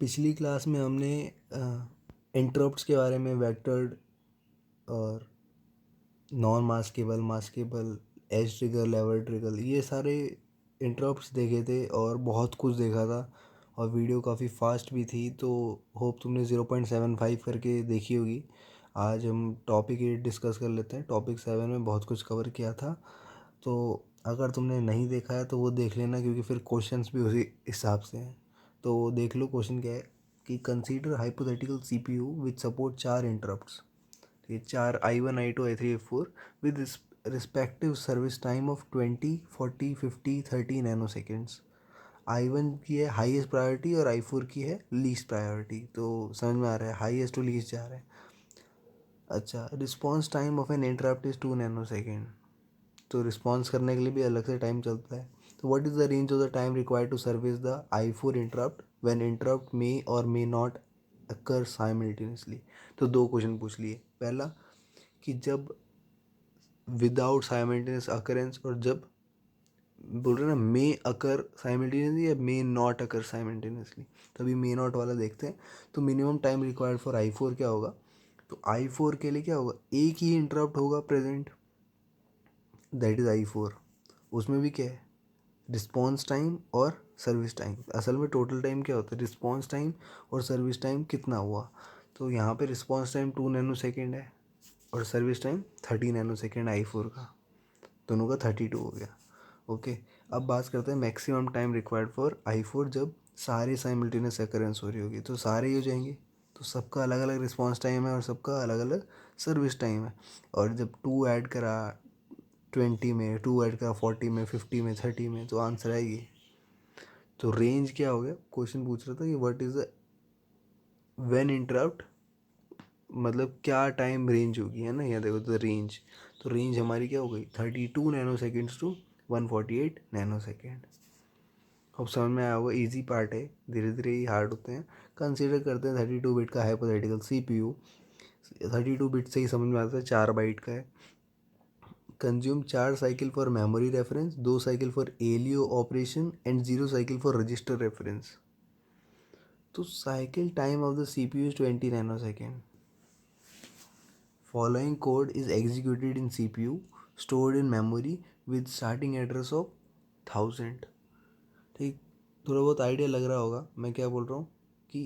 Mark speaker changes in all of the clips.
Speaker 1: पिछली क्लास में हमने इंटरप्ट्स के बारे में, वेक्टर्ड और non maskable, maskable, edge trigger, level trigger, ये सारे इंटरप्ट्स देखे थे और बहुत कुछ देखा था। और वीडियो काफ़ी फास्ट भी थी, तो होप तुमने 0.75 करके देखी होगी। आज हम टॉपिक 8 डिस्कस कर लेते हैं। टॉपिक 7 में बहुत कुछ कवर किया था, तो अगर तुमने नहीं देखा है तो वो देख लेना, क्योंकि फिर क्वेश्चंस भी उसी हिसाब से हैं। तो देख लो क्वेश्चन क्या है कि कंसीडर हाइपोथेटिकल CPU विच सपोर्ट 4 इंटरप्ट्स। ये 4 I1, I2, I3, I4 with respective service time of 20, 40, 50, 30 nano seconds. I1 की है हाईएस्ट प्रायोरिटी और I4 की है लीस्ट प्रायोरिटी। तो समझ में आ रहा है, हाईएस्ट टू लीस्ट जा रहा है। अच्छा, response time of an interrupt is 2 nano second. तो रिस्पॉन्स करने के लिए भी अलग से टाइम चलता है। तो what is the range of the time required to service the I4 interrupt when interrupt may or may not occur simultaneously. तो दो क्वेश्चन पूछ लिए। पहला कि जब विदाउट साइमल्टेनियस अकरेंस, और जब बोल रहे ना मे अकर साइमल्टेनियसली या मे नॉट अकर साइमल्टेनियसली। तो अभी मे नॉट वाला देखते हैं। तो minimum time required for I4 क्या होगा? तो I4 के लिए क्या होगा, एक ही इंटरप्ट होगा प्रेजेंट, दैट इज़ I4। उसमें भी क्या है, रिस्पॉन्स टाइम और सर्विस टाइम। असल में टोटल टाइम क्या होता है, रिस्पॉन्स टाइम और सर्विस टाइम कितना हुआ। तो यहाँ पे रिस्पॉन्स टाइम 2 नैनो सेकेंड है और service time 30 nano second I4 का, दोनों का 32 हो गया। ओके, अब बात करते हैं maximum time required for I4 जब सारे साइमल्टेनियस अकरेंस हो रही होगी। तो सारे ही हो जाएंगे, तो सबका अलग अलग रिस्पॉन्स टाइम है और सबका अलग अलग सर्विस टाइम है। और जब 2 ऐड करा 20 में, 2 ऐड करा 40 में, 50 में, 30 में, तो आंसर है ये। तो रेंज क्या हो गया, क्वेश्चन पूछ रहा था कि what is the when interrupt, मतलब क्या टाइम रेंज होगी, है ना। यहाँ देखो तो रेंज, तो रेंज हमारी क्या हो गई, 32 nano seconds to 148 nano second. अब समझ में आया होगा, इजी पार्ट है, धीरे धीरे ही हार्ड होते हैं। कंसीडर करते हैं 32 बिट का हाइपोथेटिकल CPU। 32 बिट से ही समझ में आता है 4 बाइट का है। Consume 4 cycle for memory reference, 2 cycle for ALU operation and 0 cycle for register reference. तो cycle time of the CPU is 20 nanosecond. Following code is executed in CPU stored in memory with starting address of 1000। ठीक, थोड़ा बहुत idea लग रहा होगा मैं क्या बोल रहा हूँ कि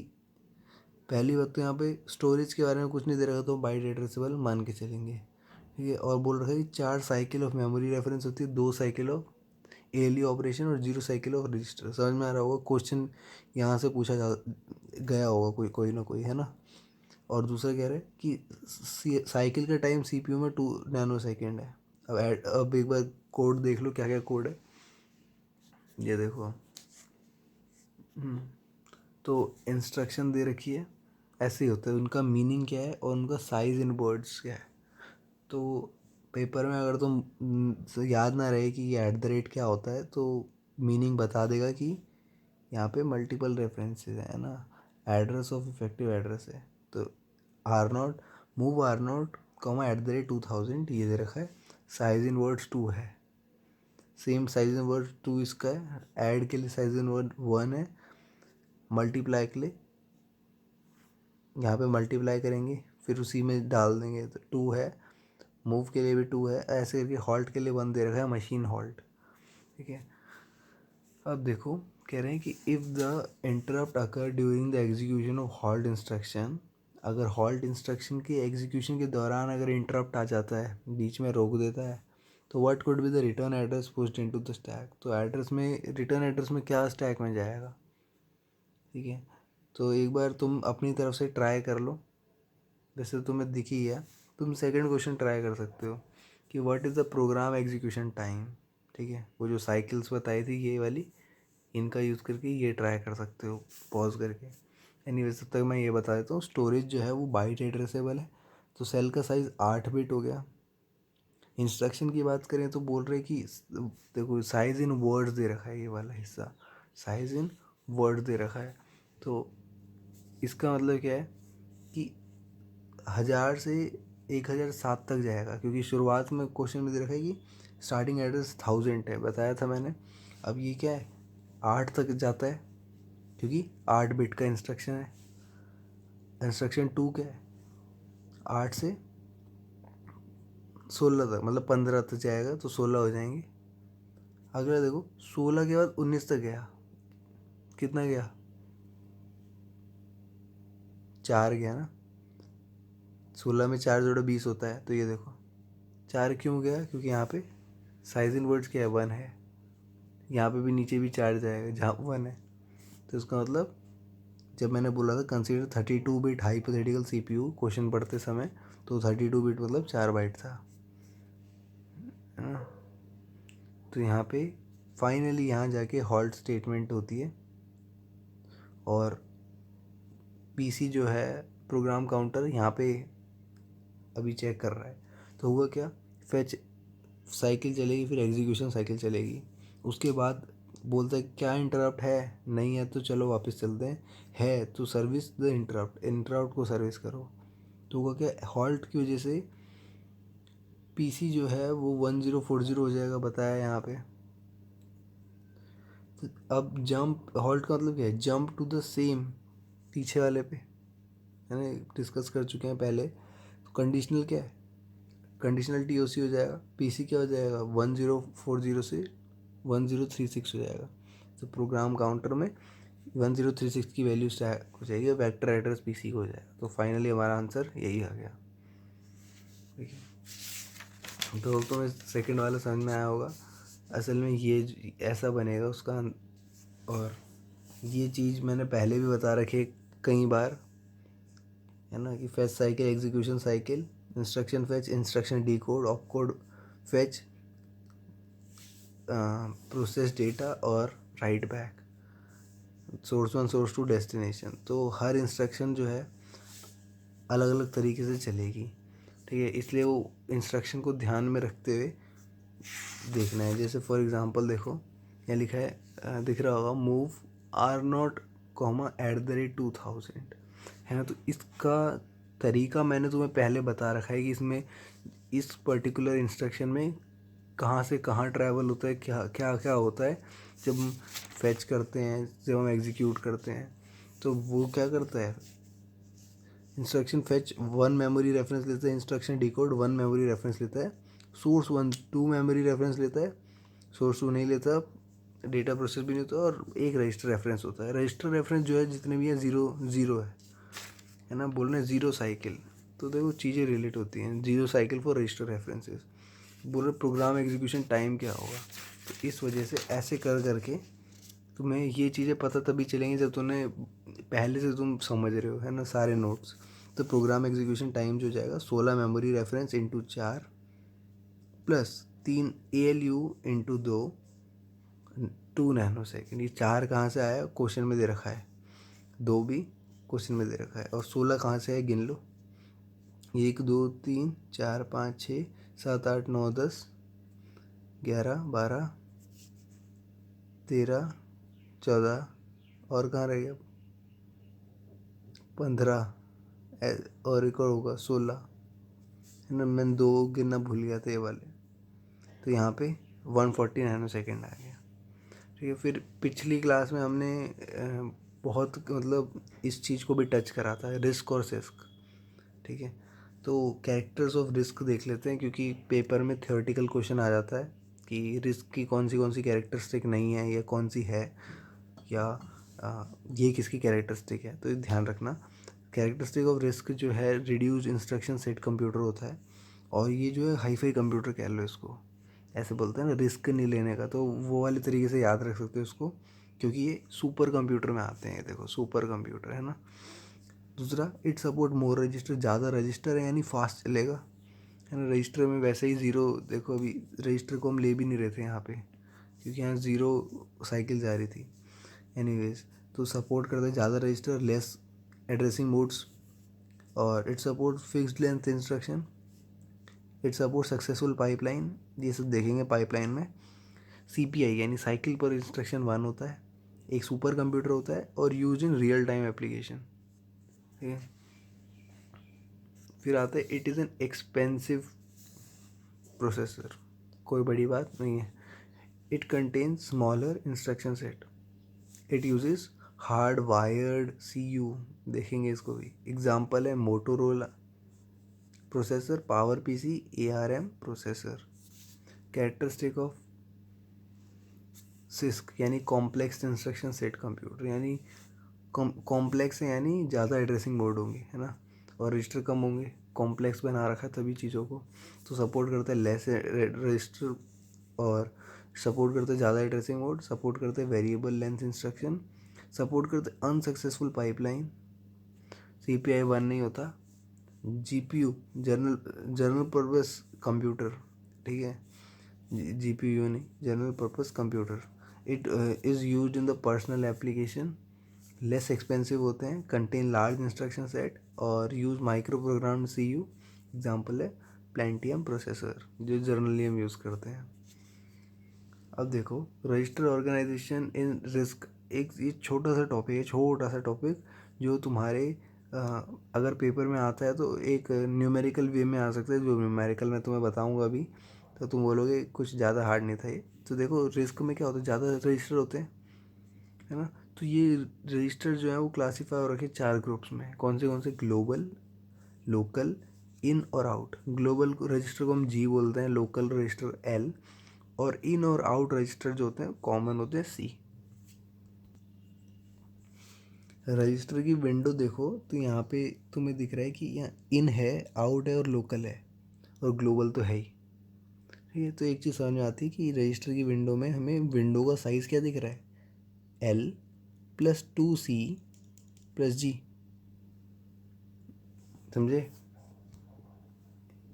Speaker 1: पहली बात तो यहाँ पे स्टोरेज के बारे में कुछ नहीं दे रखा, तो बाइट एड्रेसेबल मान के चलेंगे। ठीक है, और बोल रखा है कि 4 साइकिल ऑफ मेमोरी रेफरेंस होती है, 2 साइकिल ऑफ एली ऑपरेशन और 0 साइकिल ऑफ रजिस्टर। समझ में आ रहा होगा, क्वेश्चन यहाँ से पूछा जा गया होगा कोई कोई ना कोई, है ना। और दूसरा कह रहे हैं कि साइकिल का टाइम CPU में 2 नैनो सेकेंड है। अब एक बार कोड देख लो क्या क्या कोड है, ये देखो। तो इंस्ट्रक्शन दे रखी है, ऐसे ही होता है, उनका मीनिंग क्या है और उनका साइज इन वर्ड्स क्या है। तो पेपर में अगर तुम याद ना रहे कि ये एट द रेट क्या होता है, तो मीनिंग बता देगा कि यहाँ पे मल्टीपल रेफरेंसेस है ना, एड्रेस ऑफ इफेक्टिव एड्रेस है। तो R0 मूव R0 कॉमा @2000 ये दे रखा है। साइज इन वर्ड्स 2 है, सेम साइज इन वर्ड 2 इसका है। ऐड के लिए साइज इन वर्ड 1 है। मल्टीप्लाई के लिए यहाँ पे मल्टीप्लाई करेंगे, फिर उसी में डाल देंगे, तो 2 है। मूव के लिए भी 2 है, ऐसे करके हॉल्ट के लिए 1 दे रखा है, मशीन हॉल्ट। ठीक है, अब देखो कह रहे हैं कि if the interrupt occur during the execution of halt instruction, अगर हॉल्ट इंस्ट्रक्शन के एग्जीक्यूशन के दौरान अगर इंटरप्ट आ जाता है, बीच में रोक देता है, तो what could be the return address pushed into the stack. तो एड्रेस में, रिटर्न एड्रेस में क्या स्टैक में जाएगा। ठीक है, तो एक बार तुम अपनी तरफ से ट्राई कर लो, वैसे तो तुम्हें दिख ही है। तुम सेकंड क्वेश्चन ट्राई कर सकते हो कि what is the program execution time. ठीक है, वो जो साइकिल्स बताई थी ये वाली, इनका यूज़ करके ये ट्राई कर सकते हो पॉज करके। एनीवेज तब तक मैं ये बता देता हूँ, स्टोरेज जो है वो बाइट एड्रेसेबल है, तो सेल का साइज़ 8 बिट हो गया। इंस्ट्रक्शन की बात करें तो बोल रहे कि देखो साइज़ इन वर्ड्स दे रखा है, ये वाला हिस्सा साइज़ इन वर्ड दे रखा है। तो इसका मतलब क्या है कि 1000 से 1007 तक जाएगा, क्योंकि शुरुआत में क्वेश्चन में दे रखा है कि स्टार्टिंग एड्रेस 1000 है, बताया था मैंने। अब ये क्या है, 8 तक जाता है, क्योंकि 8 बिट का इंस्ट्रक्शन है। इंस्ट्रक्शन 2 क्या है, 8 से 16 तक, मतलब 15 तक जाएगा तो 16 हो जाएंगे। अगला देखो 16 के बाद 19 तक गया, कितना गया, 4 गया ना। 16 में 4 जोड़े 20 होता है, तो ये देखो 4 क्यों गया, क्योंकि यहाँ पे साइज इन वर्ड्स क्या है, 1 है। यहाँ पे भी नीचे भी 4 जाएगा जहाँ 1 है। तो इसका मतलब जब मैंने बोला था consider 32 bit hypothetical CPU question पढ़ते समय, तो 32 बिट मतलब 4 बाइट था, है ना। तो यहाँ पे फाइनली यहाँ जाके हॉल्ट स्टेटमेंट होती है और PC जो है प्रोग्राम काउंटर यहाँ पे अभी चेक कर रहा है। तो हुआ क्या, फेच साइकिल चलेगी, फिर एग्जीक्यूशन साइकिल चलेगी। उसके बाद बोलता है क्या इंटरप्ट है, नहीं है तो चलो वापस चलते हैं, है तो सर्विस द इंटरप्ट, इंटरप्ट को सर्विस करो। तो हुआ क्या, हॉल्ट की वजह से PC जो है वो 1040 हो जाएगा, बताया यहाँ पे। तो अब जंप, हॉल्ट का मतलब क्या है, जंप टू द सेम, पीछे वाले पे, है ना, डिस्कस कर चुके हैं पहले। तो कंडीशनल क्या है, कंडीशनल TOC हो जाएगा, PC क्या हो जाएगा, 1040 से 1036 हो जाएगा। तो प्रोग्राम काउंटर में 1036 की वैल्यू स्टैक हो जाएगी, वेक्टर एड्रेस PC को हो जाएगा। तो फाइनली हमारा आंसर यही आ गया, ठीक है। तो तुम्हें सेकंड वाला समझ में आया होगा। असल में ये ऐसा बनेगा उसका, और ये चीज़ मैंने पहले भी बता रखी है कई बार, है ना, कि fetch cycle, execution cycle, instruction fetch, instruction decode, opcode fetch, process data और write back, source 1 source 2 destination. तो हर इंस्ट्रक्शन जो है अलग अलग तरीके से चलेगी, ठीक है। इसलिए वो इंस्ट्रक्शन को ध्यान में रखते हुए देखना है। जैसे फॉर एग्जांपल देखो यहाँ लिखा है, दिख रहा होगा, मूव R0 @2000, है ना। तो इसका तरीका मैंने तुम्हें पहले बता रखा है कि इसमें इस पर्टिकुलर इंस्ट्रक्शन में कहाँ से कहाँ ट्रैवल होता है, क्या क्या क्या होता है जब हम फेच करते हैं, जब हम एग्जीक्यूट करते हैं। तो वो क्या करता है, इंस्ट्रक्शन फेच 1 मेमोरी रेफरेंस लेता है, इंस्ट्रक्शन डिकोड 1 मेमोरी रेफरेंस लेता है, सोर्स 1 2 मेमोरी रेफरेंस लेता है, सोर्स 2 नहीं लेता, डेटा प्रोसेस भी नहीं होता, और एक रजिस्टर रेफरेंस होता है। रजिस्टर रेफरेंस जो है जितने भी है ज़ीरो ज़ीरो है ना, बोल रहे हैं ज़ीरो साइकिल। तो देखो चीज़ें रिलेट होती हैं, zero cycle for register references. बोल रहे प्रोग्राम एग्जीक्यूशन टाइम क्या होगा। तो इस वजह से ऐसे कर करके तुम्हें ये चीज़ें पता तभी चलेंगी जब तुम्हें पहले से तुम समझ रहे हो, है ना, सारे नोट्स। तो प्रोग्राम एग्जीक्यूशन टाइम जो जाएगा 16 memory reference into 4 plus 3 ALU into 2 2 nano second. ये 4 कहाँ से आया, क्वेश्चन में दे रखा है, 2 भी क्वेश्चन में दे रखा है, और 16 कहाँ से है, गिन लो, 1 2 3 4 5 6 7 8 9 10 11 12 13 14, और कहाँ रह गया, 15, और एक और होगा 16, है ना। मैं 2 गिनना भूल गया था ये वाले। तो यहाँ पे 140 नैनो सेकेंड आ गया, ठीक है। फिर पिछली क्लास में हमने बहुत मतलब इस चीज़ को भी टच करा था, रिस्क और सिस्क, ठीक है। तो कैरेक्टर्स ऑफ रिस्क देख लेते हैं, क्योंकि पेपर में थ्योरेटिकल क्वेश्चन आ जाता है कि रिस्क की कौन सी कैरेक्टरिस्टिक नहीं है, या कौन सी है, या ये किसकी कैरेक्टरिस्टिक है। तो ये ध्यान रखना, कैरेक्टरिस्टिक ऑफ रिस्क जो है रिड्यूस इंस्ट्रक्शन सेट कंप्यूटर होता है, और ये जो है हाई फाई कंप्यूटर कह लो इसको, ऐसे बोलते हैं ना, रिस्क नहीं लेने का। तो वो वाले तरीके से याद रख सकते हो इसको, क्योंकि ये सुपर कंप्यूटर में आते हैं। देखो सुपर कंप्यूटर, है ना। दूसरा, इट सपोर्ट मोर रजिस्टर, ज़्यादा रजिस्टर है यानी फास्ट चलेगा, है ना। रजिस्टर में वैसे ही ज़ीरो, देखो अभी रजिस्टर को हम ले भी नहीं रहे थे यहाँ पे, क्योंकि यहाँ ज़ीरो साइकिल जा रही थी। एनीवेज, तो सपोर्ट करता है ज़्यादा रजिस्टर, लेस एड्रेसिंग मोड्स, और it support fixed length instruction, it support successful pipeline, ये सब देखेंगे पाइपलाइन में। CPI यानी साइकिल पर इंस्ट्रक्शन 1 होता है, एक सुपर कंप्यूटर होता है, और use in real time application, ठीक है। फिर आता है it is an expensive processor, कोई बड़ी बात नहीं है। It contains smaller instruction set, it uses hard wired CPU, देखेंगे इसको भी। एग्जाम्पल है Motorola processor, power PC, ARM processor. Characteristic of six यानी कॉम्प्लेक्स इंस्ट्रक्शन सेट कंप्यूटर, यानी कॉम्प्लेक्स है यानी ज़्यादा एड्रेसिंग मोड होंगे, है ना, और रजिस्टर कम होंगे। कॉम्प्लेक्स बना रखा है तभी चीज़ों को, तो सपोर्ट करता है लेस रजिस्टर, और सपोर्ट करते हैं ज़्यादा एड्रेसिंग मोड, सपोर्ट करते हैं वेरिएबल लेंथ इंस्ट्रक्शन, सपोर्ट करते हैं अनसक्सेसफुल पाइपलाइन, CPI 1 नहीं होता। GPU जनरल पर्पस कंप्यूटर, ठीक है, GPU नहीं, general purpose computer. It is used in the personal application, less expensive होते हैं, कंटेन लार्ज इंस्ट्रक्शन सेट और use micro program CPU। Example है प्लेंटियम प्रोसेसर, जो जनरली हम यूज़ करते हैं। अब देखो रजिस्टर ऑर्गेनाइजेशन इन रिस्क, एक ये छोटा सा टॉपिक है, छोटा सा टॉपिक जो तुम्हारे अगर पेपर में आता है तो एक न्यूमेरिकल वे में आ सकता है, जो न्यूमेरिकल मैं तुम्हें बताऊंगा अभी, तो तुम बोलोगे कुछ ज़्यादा हार्ड नहीं था ये। तो देखो रिस्क में क्या होता है, ज़्यादा रजिस्टर होते हैं, है ना, तो ये रजिस्टर जो है वो क्लासीफाई हो रखे 4 ग्रुप्स में। कौन से ग्लोबल, लोकल, इन और आउट। ग्लोबल रजिस्टर को हम G बोलते हैं, लोकल रजिस्टर L, और इन और आउट रजिस्टर जो होते हैं कॉमन होते हैं C। रजिस्टर की विंडो देखो तो यहाँ पे तुम्हें दिख रहा है कि यहाँ इन है, आउट है और लोकल है, और ग्लोबल तो है ही, ठीक है। तो एक चीज़ समझ में आती है कि रजिस्टर की विंडो में हमें विंडो का साइज़ क्या दिख रहा है, L+2C+G, समझे,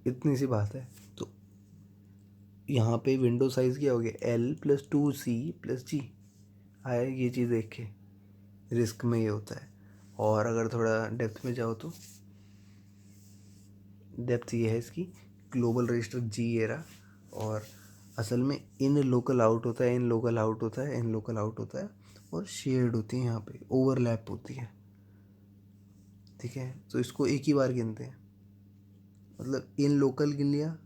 Speaker 1: इतनी सी बात है। तो यहाँ पे विंडो साइज़ क्या हो गया, L+2C+G आया, ये चीज़ देख के रिस्क में ये होता है। और अगर थोड़ा डेप्थ में जाओ तो डेप्थ ये है इसकी, ग्लोबल रजिस्टर G ये रहा, और असल में इन लोकल आउट होता है, इन लोकल आउट होता है, इन लोकल आउट होता है, और शेयर्ड होती है, यहाँ पे ओवरलैप होती है, ठीक है। तो इसको एक ही बार गिनते हैं, मतलब इन लोकल गिन लिया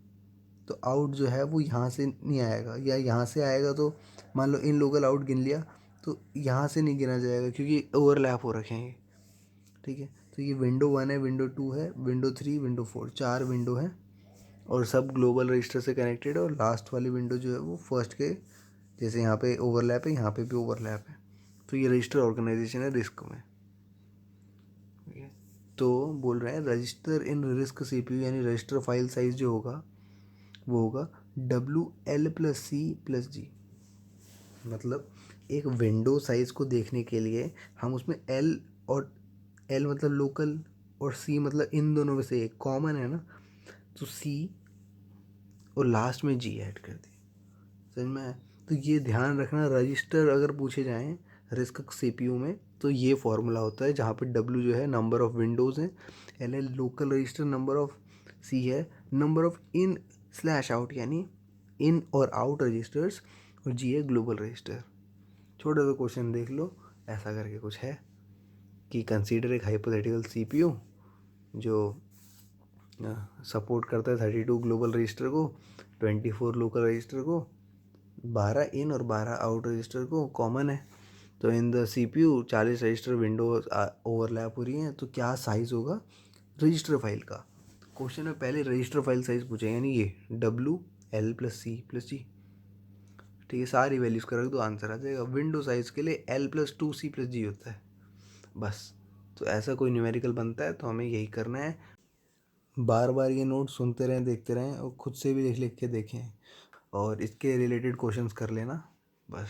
Speaker 1: तो आउट जो है वो यहाँ से नहीं आएगा, या यहाँ से आएगा, तो मान लो इन लोकल आउट गिन लिया तो यहाँ से नहीं गिना जाएगा क्योंकि ओवरलैप हो रखे हैं, ठीक है। तो ये विंडो 1 है, विंडो 2 है, विंडो 3, विंडो 4, 4 विंडो है, और सब ग्लोबल रजिस्टर से कनेक्टेड है, और लास्ट वाली विंडो जो है वो फर्स्ट के जैसे यहाँ पे ओवरलैप है, यहाँ पे भी ओवरलैप है। तो ये रजिस्टर ऑर्गेनाइजेशन है रिस्क में, ठीक है। तो बोल रहे हैं रजिस्टर इन रिस्क CPU, यानी रजिस्टर फाइल साइज जो होगा वो होगा WL+C+G। मतलब एक विंडो साइज को देखने के लिए हम उसमें L, और L मतलब लोकल, और C मतलब इन दोनों में से एक कॉमन है ना, तो C और लास्ट में G ऐड कर दी, समझ में आया। तो ये ध्यान रखना, रजिस्टर अगर पूछे जाएं रिस्क CPU में तो ये फॉर्मूला होता है, जहाँ पे W जो है नंबर ऑफ़ विंडोज़ हैं, L है local register number of, C है number of in slash out यानी इन और आउट रजिस्टर्स, और G है ग्लोबल रजिस्टर। छोटा सा क्वेश्चन देख लो, ऐसा करके कुछ है कि कंसीडर एक हाइपोथेटिकल CPU जो सपोर्ट करता है 32 ग्लोबल रजिस्टर को, 24 लोकल रजिस्टर को, 12 इन और 12 आउट रजिस्टर को कॉमन है। तो in the CPU 40 register window overlap हो रही हैं, तो क्या साइज़ होगा रजिस्टर फाइल का। क्वेश्चन में पहले रजिस्टर फाइल साइज़ पूछे, यानी ये WL+C+G, ठीक है, सारी वैल्यूज़ का रख दो, आंसर आ जाएगा। विंडो साइज़ के लिए L+2C+G होता है बस। तो ऐसा कोई न्यूमेरिकल बनता है तो हमें यही करना है। बार बार ये नोट सुनते रहें, देखते रहें, और खुद से भी लिख लिख के देखें, और इसके रिलेटेड क्वेश्चंस कर लेना बस।